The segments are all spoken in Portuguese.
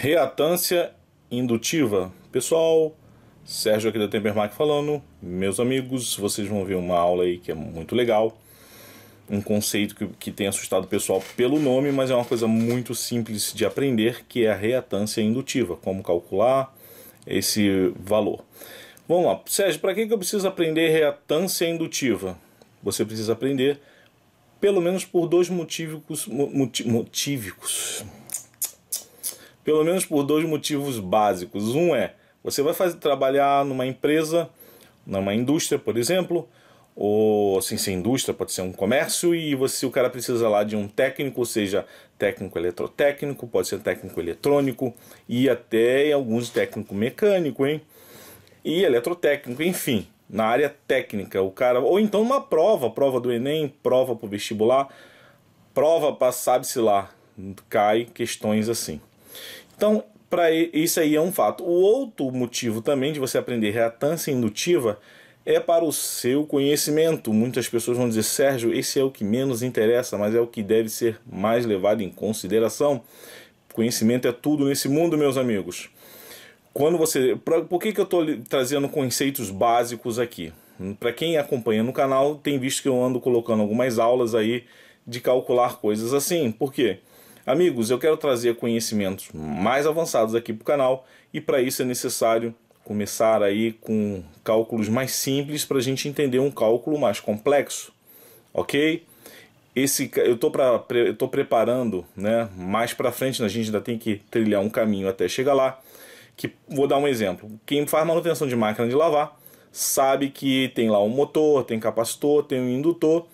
Reatância indutiva. Pessoal, Sérgio aqui da Tempermac falando. Meus amigos, vocês vão ver uma aula aí que é muito legal. Um conceito que tem assustado o pessoal pelo nome, mas é uma coisa muito simples de aprender, que é a reatância indutiva. Como calcular esse valor. Vamos lá. Sérgio, para que eu preciso aprender reatância indutiva? Você precisa aprender pelo menos por dois pelo menos por dois motivos básicos. Um é, você vai trabalhar numa empresa, numa indústria, por exemplo, ou assim, sem indústria, pode ser um comércio, e o cara precisa lá de um técnico, seja técnico eletrotécnico, pode ser técnico eletrônico, e até alguns técnico mecânico, hein? E eletrotécnico, enfim, na área técnica, o cara, ou então uma prova do Enem, prova para o vestibular, prova para sabe-se lá, cai questões assim. Então, isso aí é um fato. O outro motivo também de você aprender reatância indutiva é para o seu conhecimento. Muitas pessoas vão dizer, Sérgio, esse é o que menos interessa, mas é o que deve ser mais levado em consideração. Conhecimento é tudo nesse mundo, meus amigos. Por que eu estou trazendo conceitos básicos aqui? Para quem acompanha no canal, tem visto que eu ando colocando algumas aulas aí de calcular coisas assim. Por quê? Amigos, eu quero trazer conhecimentos mais avançados aqui para o canal, e para isso é necessário começar aí com cálculos mais simples para a gente entender um cálculo mais complexo, ok? Eu estou preparando, né? Mais para frente a gente ainda tem que trilhar um caminho até chegar lá. Vou dar um exemplo. Quem faz manutenção de máquina de lavar sabe que tem lá um motor, tem capacitor, tem um indutor,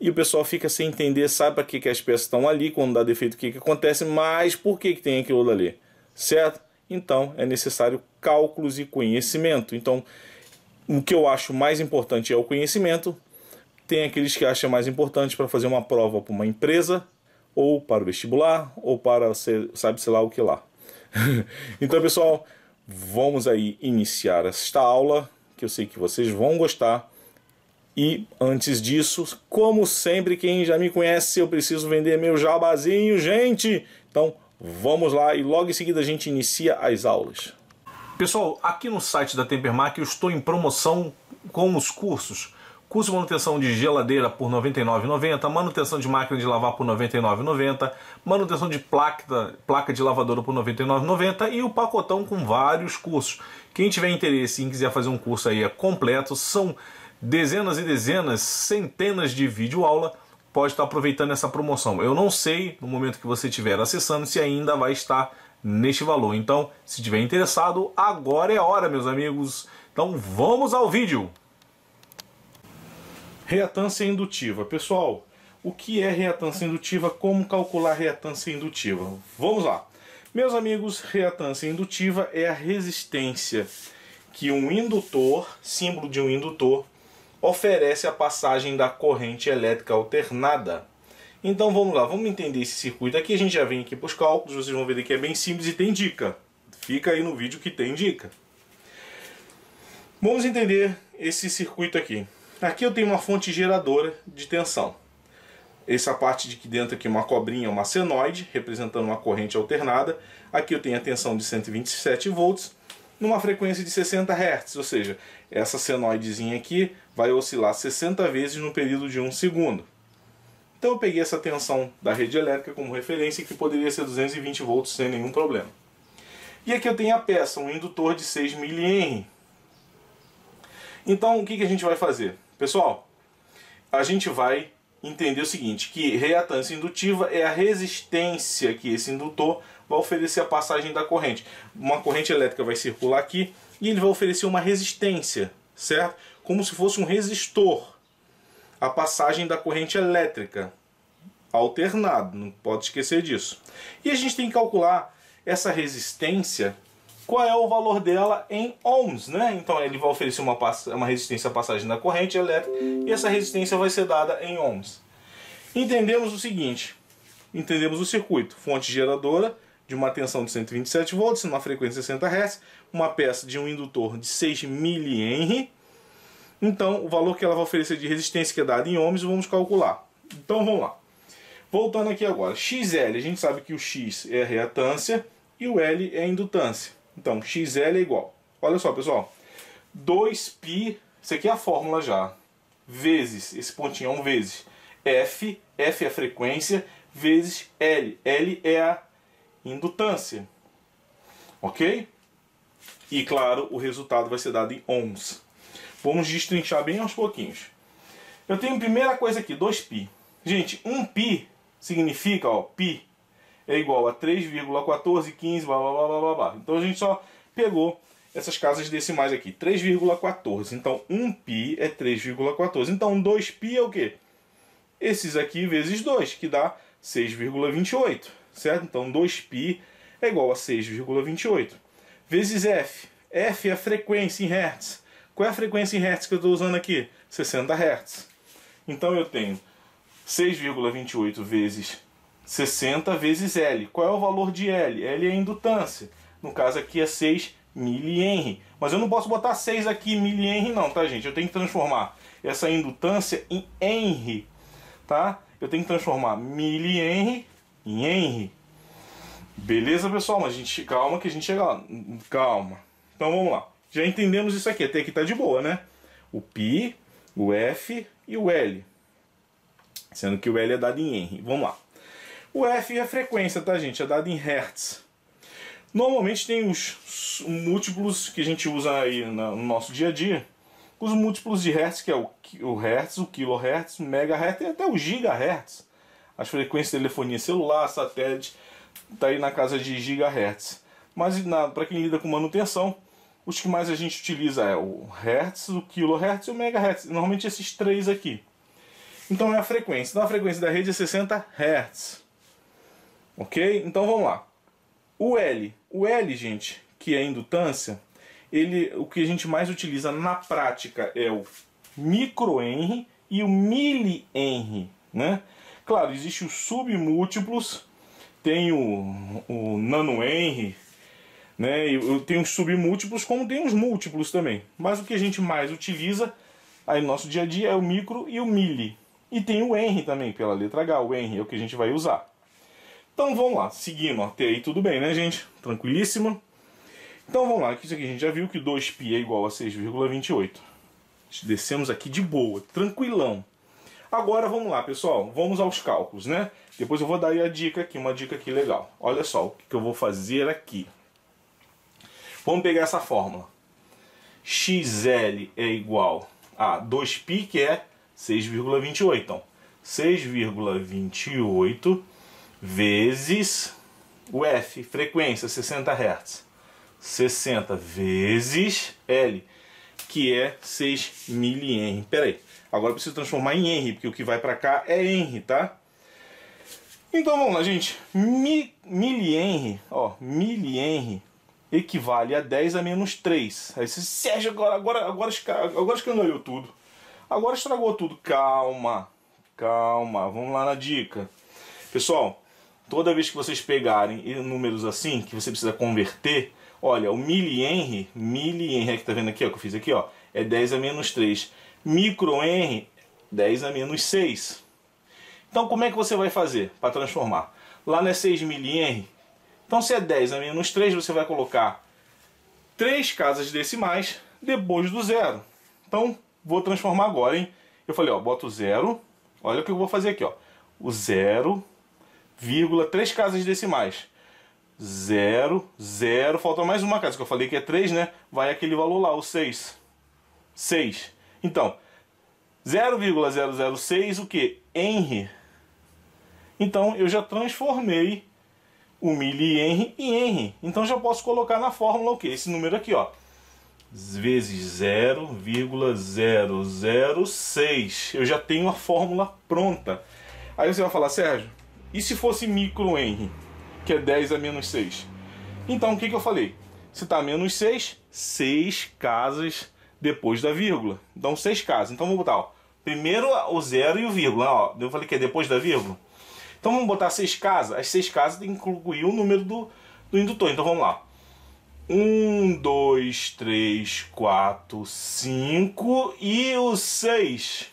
e o pessoal fica sem entender, sabe para que as peças estão ali, quando dá defeito o que acontece, mas por que tem aquilo dali, certo? Então é necessário cálculos e conhecimento. Então o que eu acho mais importante é o conhecimento. Tem aqueles que acham mais importante para fazer uma prova para uma empresa, ou para o vestibular, ou para sabe-se lá o que lá. Então, pessoal, vamos aí iniciar esta aula, que eu sei que vocês vão gostar. E antes disso, como sempre, quem já me conhece, eu preciso vender meu jabazinho, gente! Então, vamos lá e logo em seguida a gente inicia as aulas. Pessoal, aqui no site da Tempermac eu estou em promoção com os cursos. Curso de manutenção de geladeira por R$ 99,90, manutenção de máquina de lavar por R$ 99,90, manutenção de placa de lavadora por R$ 99,90 e o pacotão com vários cursos. Quem tiver interesse e quiser fazer um curso aí completo, são dezenas e dezenas, centenas de videoaula, pode estar aproveitando essa promoção. Eu não sei, no momento que você estiver acessando, se ainda vai estar neste valor. Então, se tiver interessado, agora é a hora, meus amigos. Então, vamos ao vídeo! Reatância indutiva. Pessoal, o que é reatância indutiva? Como calcular reatância indutiva? Vamos lá. Meus amigos, reatância indutiva é a resistência que um indutor, símbolo de um indutor, oferece à passagem da corrente elétrica alternada. Então vamos lá, vamos entender esse circuito aqui. A gente já vem aqui para os cálculos, vocês vão ver que é bem simples e tem dica. Fica aí no vídeo que tem dica. Vamos entender esse circuito aqui. Aqui eu tenho uma fonte geradora de tensão. Essa parte de aqui dentro aqui é uma cobrinha, uma senoide, representando uma corrente alternada. Aqui eu tenho a tensão de 127 volts, numa frequência de 60 Hz, ou seja, essa senoidezinha aqui vai oscilar 60 vezes no período de 1 segundo. Então eu peguei essa tensão da rede elétrica como referência, que poderia ser 220 volts sem nenhum problema. E aqui eu tenho a peça, um indutor de 6 mH. Então o que a gente vai fazer? Pessoal, a gente vai entender o seguinte, que reatância indutiva é a resistência que esse indutor vai oferecer à passagem da corrente. Uma corrente elétrica vai circular aqui e ele vai oferecer uma resistência, certo? Como se fosse um resistor à passagem da corrente elétrica alternado, não pode esquecer disso. E a gente tem que calcular essa resistência, qual é o valor dela em ohms, né? Então ele vai oferecer uma resistência à passagem da corrente elétrica e essa resistência vai ser dada em ohms. Entendemos o seguinte, entendemos o circuito, fonte geradora de uma tensão de 127 volts, numa frequência de 60 Hz, uma peça de um indutor de 6 mH. Então o valor que ela vai oferecer de resistência, que é dado em ohms, vamos calcular. Então vamos lá. Voltando aqui agora, XL, a gente sabe que o X é a reatância e o L é a indutância. Então, XL é igual. Olha só, pessoal. 2π, isso aqui é a fórmula já. Vezes, esse pontinho é um vezes. F é a frequência, vezes L. L é a indutância. Ok? E, claro, o resultado vai ser dado em ohms. Vamos destrinchar bem aos pouquinhos. Eu tenho a primeira coisa aqui, 2π. Gente, 1π significa, ó, π é igual a 3,1415, blá, blá, blá, blá, blá, blá. Então a gente só pegou essas casas decimais aqui, 3,14. Então 1π é 3,14. Então 2π é o quê? Esses aqui vezes 2, que dá 6,28, certo? Então 2π é igual a 6,28. Vezes F. F é a frequência em Hz. Qual é a frequência em Hz que eu estou usando aqui? 60 Hz. Então eu tenho 6,28 vezes 60 vezes L. Qual é o valor de L? L é a indutância. No caso aqui é 6 mH. Mas eu não posso botar 6 aqui mH não, tá, gente? Eu tenho que transformar essa indutância em Henry, tá? Eu tenho que transformar mH em Henry. Beleza, pessoal? Mas calma que a gente chega lá. Calma. Então vamos lá. Já entendemos isso aqui. Até aqui tá de boa, né? O π, o F e o L. Sendo que o L é dado em Henry. Vamos lá. O F é a frequência, tá, gente? É dado em Hertz. Normalmente tem os múltiplos que a gente usa aí no nosso dia a dia. Os múltiplos de Hertz, que é o Hertz, o Kilohertz, o Megahertz e até o Gigahertz. As frequências de telefonia celular, satélite, tá aí na casa de Gigahertz. Mas para quem lida com manutenção, os que mais a gente utiliza é o Hertz, o Kilohertz e o Megahertz. Normalmente esses três aqui. Então é a frequência. Então a frequência da rede é 60 Hz. Ok? Então vamos lá. O L. O L, gente, que é a indutância, o que a gente mais utiliza na prática é o microhenry e o milihenry, né? Claro, existem os submúltiplos, tem o nanohenry, né? Tem os submúltiplos, como tem os múltiplos também. Mas o que a gente mais utiliza aí no nosso dia a dia é o micro e o milli. E tem o henry também, pela letra H. O henry é o que a gente vai usar. Então vamos lá, seguindo, até aí tudo bem, né, gente? Tranquilíssimo. Então vamos lá, isso aqui a gente já viu que 2π é igual a 6,28. Descemos aqui de boa, tranquilão. Agora vamos lá, pessoal, vamos aos cálculos, né? Depois eu vou dar aí a dica aqui, uma dica aqui legal. Olha só o que eu vou fazer aqui. Vamos pegar essa fórmula. XL é igual a 2π, que é 6,28. Então, 6,28 vezes o F, frequência 60 Hz. 60 vezes L, que é 6 mH. Pera aí, agora eu preciso transformar em Henry, porque o que vai para cá é Henry, tá? Então vamos lá, gente. Milihenry, ó, milihenry equivale a 10 a menos 3. Aí você, Sérgio, agora escangalhou tudo. Agora estragou tudo. Calma, calma, vamos lá na dica. Pessoal, toda vez que vocês pegarem números assim, que você precisa converter, olha, o milihenry que tá vendo aqui, ó, que eu fiz aqui, ó, é 10 a menos 3. Microhenry, 10 a menos 6. Então como é que você vai fazer para transformar? Lá não é 6 mH. Então se é 10 a menos 3, você vai colocar 3 casas decimais depois do zero. Então vou transformar agora, hein? Eu falei, ó, boto zero. Olha o que eu vou fazer aqui, ó. O 0, 3 casas decimais. 0, 0, falta mais uma casa, que eu falei que é 3, né? Vai aquele valor lá, o 6. 6. Então, 0,006, o que? Henry. Então, eu já transformei o milihenry em Henry. Então, já posso colocar na fórmula o que? Esse número aqui, ó. Vezes 0,006. Eu já tenho a fórmula pronta. Aí você vai falar, Sérgio, e se fosse microhenry, que é 10 a menos 6? Então, o que eu falei? Se está menos 6, 6 casas depois da vírgula. Então, 6 casas. Então, vamos botar, ó, primeiro o zero e o vírgula. Ó, eu falei que é depois da vírgula. Então, vamos botar 6 casas. As 6 casas tem que incluir o número do indutor. Então, vamos lá. 1, 2, 3, 4, 5 e o 6.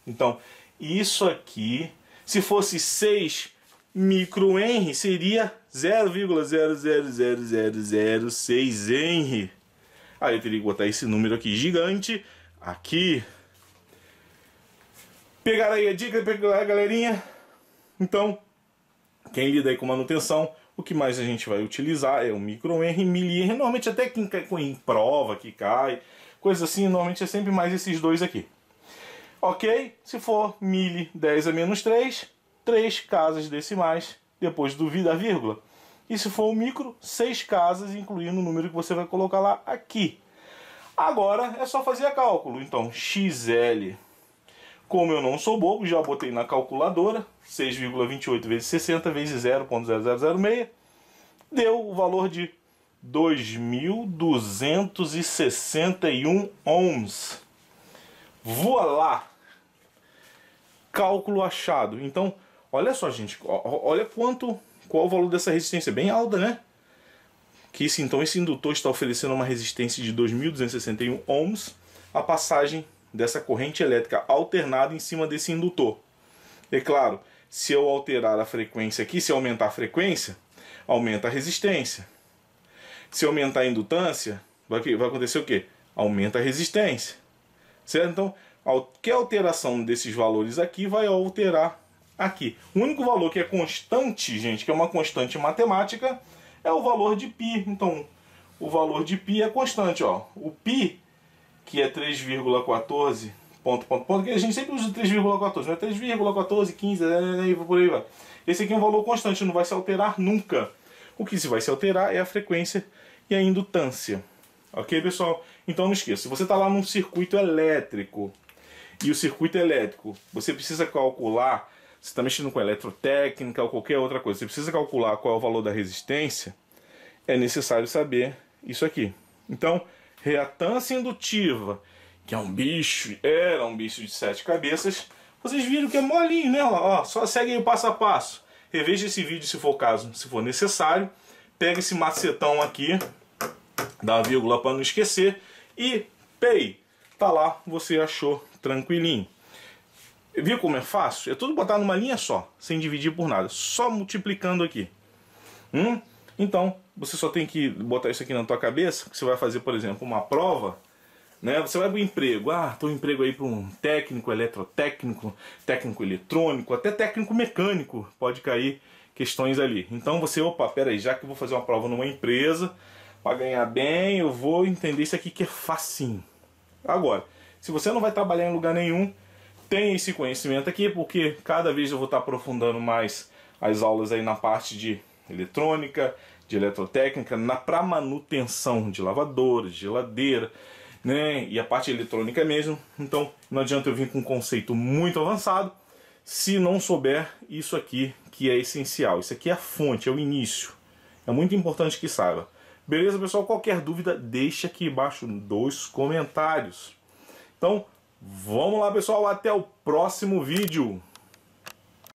Então, isso aqui, se fosse 6 microhenry seria 0,000006 henry. Aí eu teria que botar esse número aqui gigante aqui. Pegaram aí a dica, galerinha? Então, quem lida aí com manutenção, o que mais a gente vai utilizar é o microhenry, milihenry. Normalmente até quem cai em prova, que cai, coisa assim, normalmente é sempre mais esses dois aqui. Ok? Se for mili 10 a menos 3, 3 casas decimais depois da vírgula. E se for o micro, 6 casas, incluindo o número que você vai colocar lá aqui. Agora é só fazer a cálculo. Então, XL, como eu não sou bobo, já botei na calculadora, 6,28 vezes 60 vezes 0,0006, deu o valor de 2.261 ohms. Voilá! Cálculo achado. Então, olha só, gente, olha qual o valor dessa resistência, bem alta, né? Então esse indutor está oferecendo uma resistência de 2.261 ohms, a passagem dessa corrente elétrica alternada em cima desse indutor. É claro, se eu alterar a frequência aqui, se eu aumentar a frequência, aumenta a resistência. Se eu aumentar a indutância, vai acontecer o quê? Aumenta a resistência. Certo? Então, qualquer alteração desses valores aqui vai alterar aqui. O único valor que é constante, gente, que é uma constante matemática, é o valor de π. Então, o valor de π é constante, ó. O π, que é 3,14, que a gente sempre usa 3,14, não é 3,14, 15, por aí vai. Esse aqui é um valor constante, não vai se alterar nunca. O que se vai se alterar é a frequência e a indutância. Ok, pessoal? Então não esqueça, se você está lá num circuito elétrico, e o circuito elétrico, você precisa calcular, você está mexendo com eletrotécnica ou qualquer outra coisa, você precisa calcular qual é o valor da resistência, é necessário saber isso aqui. Então, reatância indutiva, que é um bicho, era um bicho de 7 cabeças, vocês viram que é molinho, né? Ó, só segue aí o passo a passo. Reveja esse vídeo se for caso, se for necessário. Pega esse macetão aqui, dá a vírgula para não esquecer, e pei, tá lá, você achou tranquilinho. Viu como é fácil? É tudo botar numa linha só, sem dividir por nada, só multiplicando aqui. Então, você só tem que botar isso aqui na tua cabeça, que você vai fazer, por exemplo, uma prova, né? Você vai para o emprego, tem um emprego aí para um técnico eletrotécnico, técnico eletrônico, até técnico mecânico, pode cair questões ali. Então você, peraí, já que eu vou fazer uma prova numa empresa, para ganhar bem, eu vou entender isso aqui que é facinho. Agora, se você não vai trabalhar em lugar nenhum, tem esse conhecimento aqui, porque cada vez eu vou estar aprofundando mais as aulas aí na parte de eletrônica, de eletrotécnica, para manutenção de lavadora, de geladeira, né? E a parte eletrônica mesmo. Então não adianta eu vir com um conceito muito avançado se não souber isso aqui, que é essencial. Isso aqui é a fonte, é o início. É muito importante que saiba. Beleza, pessoal? Qualquer dúvida, deixa aqui embaixo nos comentários. Então, vamos lá, pessoal. Até o próximo vídeo.